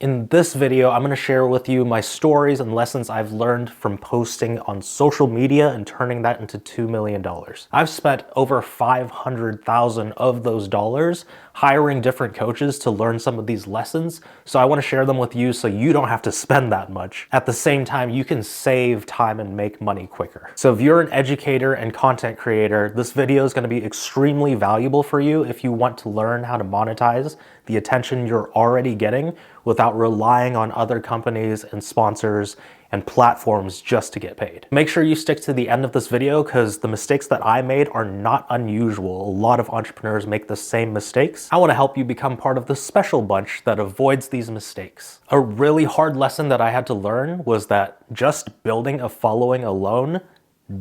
In this video, I'm going to share with you my stories and lessons I've learned from posting on social media and turning that into $2 million. I've spent over 500,000 of those dollars hiring different coaches to learn some of these lessons, so I want to share them with you so you don't have to spend that much. At the same time, you can save time and make money quicker. So if you're an educator and content creator, this video is going to be extremely valuable for you if you want to learn how to monetize the attention you're already getting without relying on other companies and sponsors and platforms just to get paid. Make sure you stick to the end of this video because the mistakes that I made are not unusual. A lot of entrepreneurs make the same mistakes. I want to help you become part of the special bunch that avoids these mistakes. A really hard lesson that I had to learn was that just building a following alone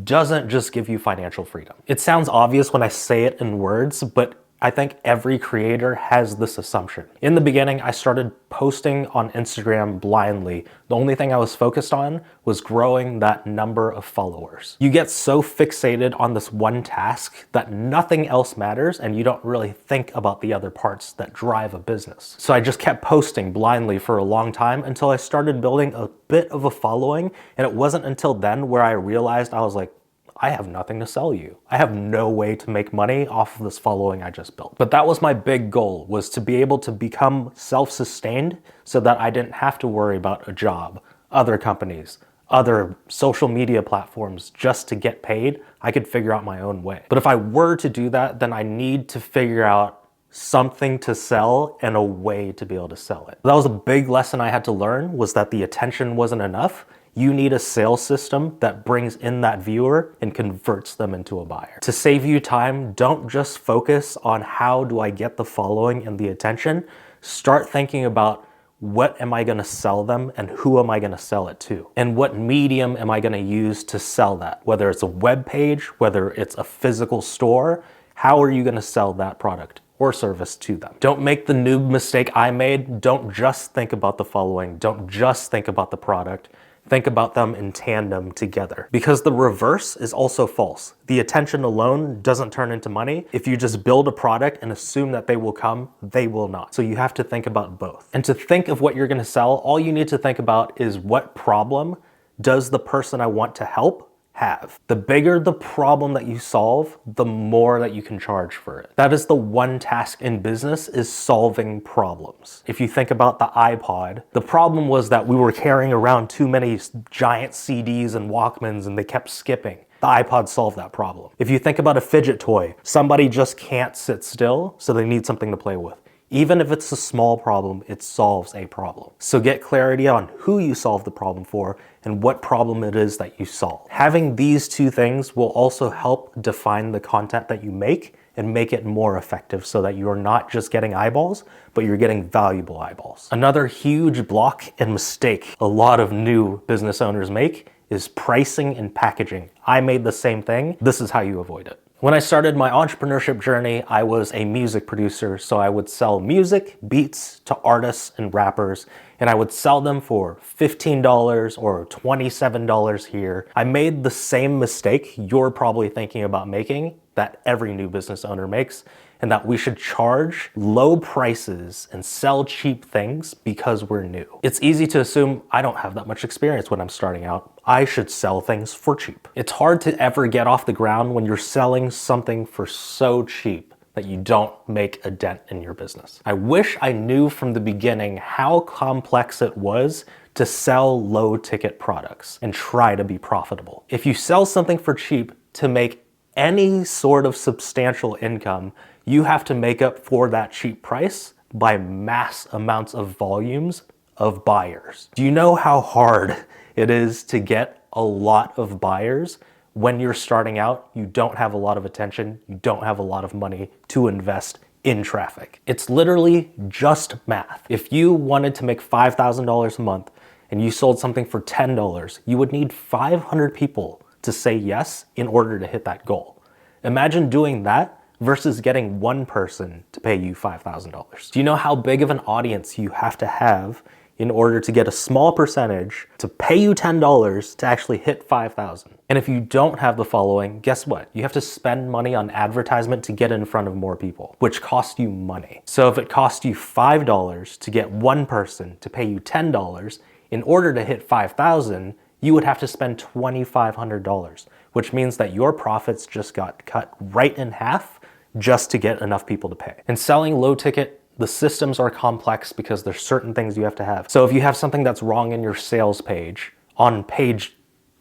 doesn't just give you financial freedom. It sounds obvious when I say it in words, but I think every creator has this assumption. In the beginning, I started posting on Instagram blindly. The only thing I was focused on was growing that number of followers. You get so fixated on this one task that nothing else matters and you don't really think about the other parts that drive a business. So I just kept posting blindly for a long time until I started building a bit of a following, and it wasn't until then where I realized I was like, I have nothing to sell you. I have no way to make money off of this following I just built. But that was my big goal, was to be able to become self-sustained so that I didn't have to worry about a job, other companies, other social media platforms just to get paid. I could figure out my own way. But if I were to do that, then I need to figure out something to sell and a way to be able to sell it. That was a big lesson I had to learn, was that the attention wasn't enough. You need a sales system that brings in that viewer and converts them into a buyer. To save you time, don't just focus on how do I get the following and the attention. Start thinking about what am I going to sell them and who am I going to sell it to? And what medium am I going to use to sell that? Whether it's a web page, whether it's a physical store, how are you going to sell that product or service to them? Don't make the noob mistake I made. Don't just think about the following. Don't just think about the product. Think about them in tandem together, because the reverse is also false. The attention alone doesn't turn into money. If you just build a product and assume that they will come, they will not. So you have to think about both. And to think of what you're going to sell, all you need to think about is what problem does the person I want to help have. The bigger the problem that you solve, the more that you can charge for it. That is the one task in business, is solving problems. If you think about the iPod, the problem was that we were carrying around too many giant CDs and Walkmans and they kept skipping. The iPod solved that problem. If you think about a fidget toy, somebody just can't sit still, so they need something to play with. Even if it's a small problem, it solves a problem. So get clarity on who you solve the problem for and what problem it is that you solve. Having these two things will also help define the content that you make and make it more effective so that you're not just getting eyeballs, but you're getting valuable eyeballs. Another huge block and mistake a lot of new business owners make is pricing and packaging. I made the same thing. This is how you avoid it. When I started my entrepreneurship journey, I was a music producer, so I would sell music, beats to artists and rappers, and I would sell them for $15 or $27 here. I made the same mistake you're probably thinking about making, that every new business owner makes, and that we should charge low prices and sell cheap things because we're new. It's easy to assume I don't have that much experience when I'm starting out. I should sell things for cheap. It's hard to ever get off the ground when you're selling something for so cheap that you don't make a dent in your business. I wish I knew from the beginning how complex it was to sell low ticket products and try to be profitable. If you sell something for cheap, to make any sort of substantial income, you have to make up for that cheap price by mass amounts of volumes of buyers. Do you know how hard it is to get a lot of buyers when you're starting out? You don't have a lot of attention, you don't have a lot of money to invest in traffic. It's literally just math. If you wanted to make $5,000 a month and you sold something for $10, you would need 500 people to say yes in order to hit that goal. Imagine doing that versus getting one person to pay you $5,000. Do you know how big of an audience you have to have in order to get a small percentage to pay you $10 to actually hit 5,000. And if you don't have the following, guess what? You have to spend money on advertisement to get in front of more people, which costs you money. So if it costs you $5 to get one person to pay you $10, in order to hit 5,000, you would have to spend $2,500, which means that your profits just got cut right in half just to get enough people to pay. And selling low ticket, the systems are complex because there's certain things you have to have. So if you have something that's wrong in your sales page, on page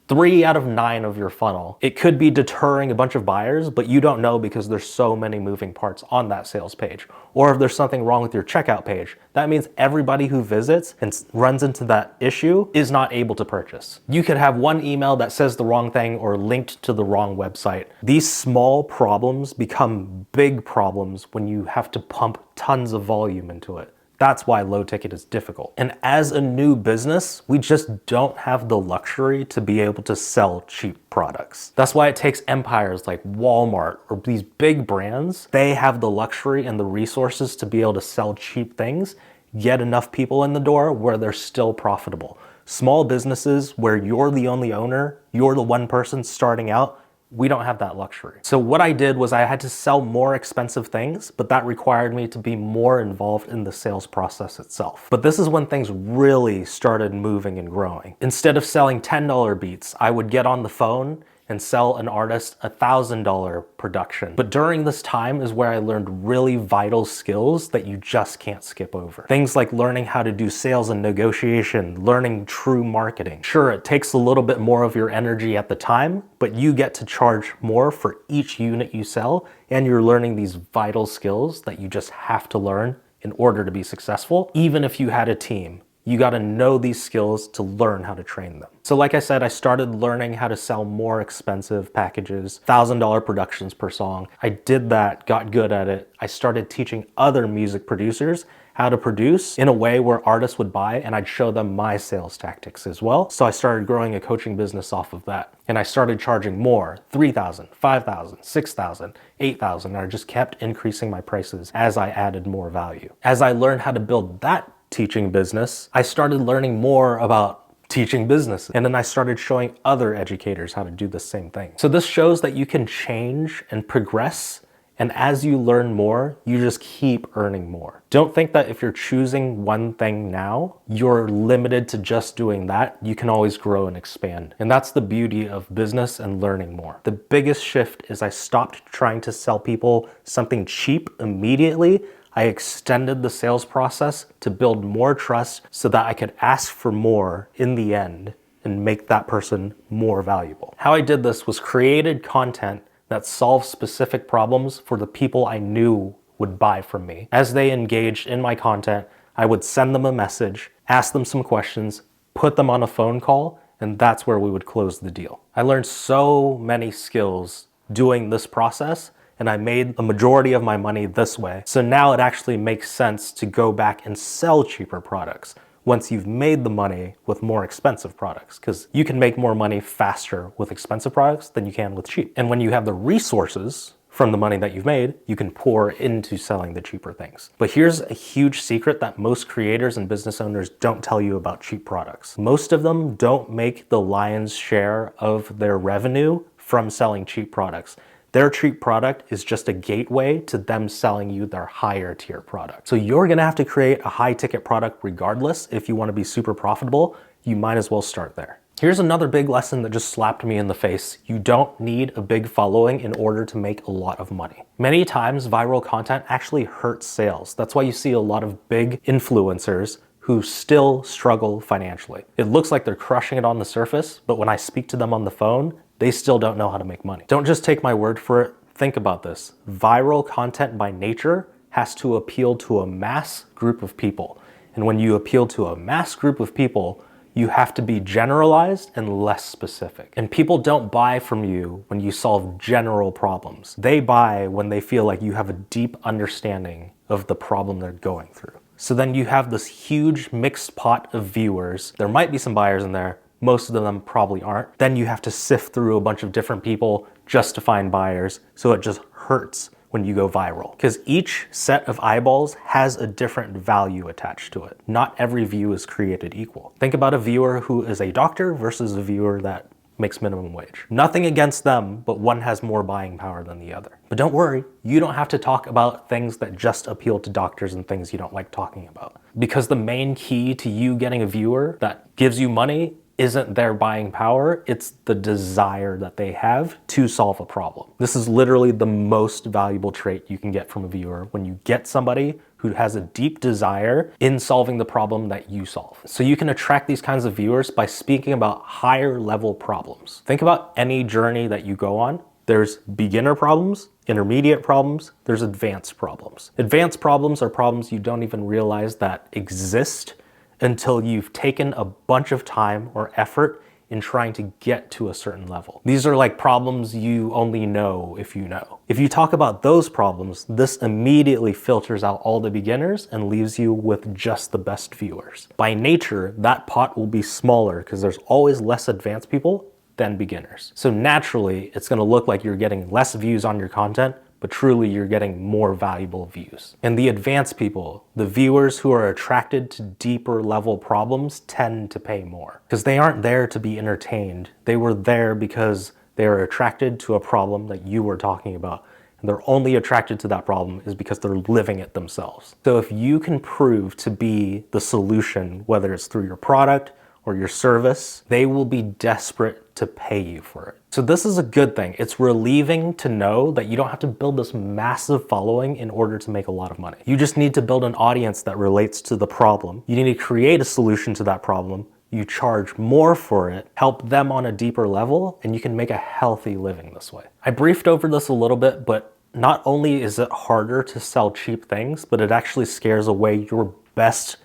3 out of 9 of your funnel, it could be deterring a bunch of buyers, but you don't know because there's so many moving parts on that sales page. Or if there's something wrong with your checkout page, that means everybody who visits and runs into that issue is not able to purchase. You could have one email that says the wrong thing or linked to the wrong website. These small problems become big problems when you have to pump tons of volume into it. That's why low ticket is difficult. And as a new business, we just don't have the luxury to be able to sell cheap products. That's why it takes empires like Walmart or these big brands. They have the luxury and the resources to be able to sell cheap things, get enough people in the door where they're still profitable. Small businesses where you're the only owner, you're the one person starting out, we don't have that luxury. So what I did was I had to sell more expensive things, but that required me to be more involved in the sales process itself. But this is when things really started moving and growing. Instead of selling $10 beats, I would get on the phone and sell an artist a $1,000 production. But during this time is where I learned really vital skills that you just can't skip over. Things like learning how to do sales and negotiation, learning true marketing. Sure, it takes a little bit more of your energy at the time, but you get to charge more for each unit you sell, and you're learning these vital skills that you just have to learn in order to be successful, even if you had a team. You gotta know these skills to learn how to train them. So like I said, I started learning how to sell more expensive packages, $1,000 productions per song. I did that, got good at it. I started teaching other music producers how to produce in a way where artists would buy, and I'd show them my sales tactics as well. So I started growing a coaching business off of that. And I started charging more, $3,000, $5,000, $6,000, $8,000, and I just kept increasing my prices as I added more value. As I learned how to build that teaching business, I started learning more about teaching business. And then I started showing other educators how to do the same thing. So this shows that you can change and progress. And as you learn more, you just keep earning more. Don't think that if you're choosing one thing now, you're limited to just doing that. You can always grow and expand. And that's the beauty of business and learning more. The biggest shift is I stopped trying to sell people something cheap immediately. I extended the sales process to build more trust so that I could ask for more in the end and make that person more valuable. How I did this was created content that solved specific problems for the people I knew would buy from me. As they engaged in my content, I would send them a message, ask them some questions, put them on a phone call, and that's where we would close the deal. I learned so many skills doing this process, and I made a majority of my money this way. So now it actually makes sense to go back and sell cheaper products once you've made the money with more expensive products, because you can make more money faster with expensive products than you can with cheap. And when you have the resources from the money that you've made, you can pour into selling the cheaper things. But here's a huge secret that most creators and business owners don't tell you about cheap products. Most of them don't make the lion's share of their revenue from selling cheap products. Their cheap product is just a gateway to them selling you their higher tier product. So you're gonna have to create a high ticket product regardless. If you wanna be super profitable, you might as well start there. Here's another big lesson that just slapped me in the face. You don't need a big following in order to make a lot of money. Many times viral content actually hurts sales. That's why you see a lot of big influencers who still struggle financially. It looks like they're crushing it on the surface, but when I speak to them on the phone, they still don't know how to make money. Don't just take my word for it. Think about this. Viral content by nature has to appeal to a mass group of people. And when you appeal to a mass group of people, you have to be generalized and less specific. And people don't buy from you when you solve general problems. They buy when they feel like you have a deep understanding of the problem they're going through. So then you have this huge mixed pot of viewers. There might be some buyers in there. Most of them probably aren't. Then you have to sift through a bunch of different people just to find buyers. So it just hurts when you go viral, because each set of eyeballs has a different value attached to it. Not every view is created equal. Think about a viewer who is a doctor versus a viewer that makes minimum wage. Nothing against them, but one has more buying power than the other. But don't worry, you don't have to talk about things that just appeal to doctors and things you don't like talking about. Because the main key to you getting a viewer that gives you money isn't their buying power, it's the desire that they have to solve a problem. This is literally the most valuable trait you can get from a viewer, when you get somebody who has a deep desire in solving the problem that you solve. So you can attract these kinds of viewers by speaking about higher level problems. Think about any journey that you go on. There's beginner problems, intermediate problems, there's advanced problems. Advanced problems are problems you don't even realize that exist until you've taken a bunch of time or effort in trying to get to a certain level. These are like problems you only know if you know. If you talk about those problems, this immediately filters out all the beginners and leaves you with just the best viewers. By nature, that pot will be smaller because there's always less advanced people than beginners. So naturally, it's gonna look like you're getting less views on your content, but truly you're getting more valuable views. And the advanced people, the viewers who are attracted to deeper level problems, tend to pay more because they aren't there to be entertained. They were there because they are attracted to a problem that you were talking about. And they're only attracted to that problem is because they're living it themselves. So if you can prove to be the solution, whether it's through your product or your service, they will be desperate to pay you for it. So this is a good thing. It's relieving to know that you don't have to build this massive following in order to make a lot of money. You just need to build an audience that relates to the problem. You need to create a solution to that problem. You charge more for it, help them on a deeper level, and you can make a healthy living this way. I briefed over this a little bit, but not only is it harder to sell cheap things, but it actually scares away your best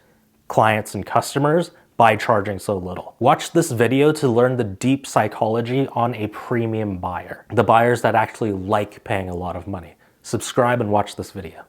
clients and customers by charging so little. Watch this video to learn the deep psychology on a premium buyer, the buyers that actually like paying a lot of money. Subscribe and watch this video.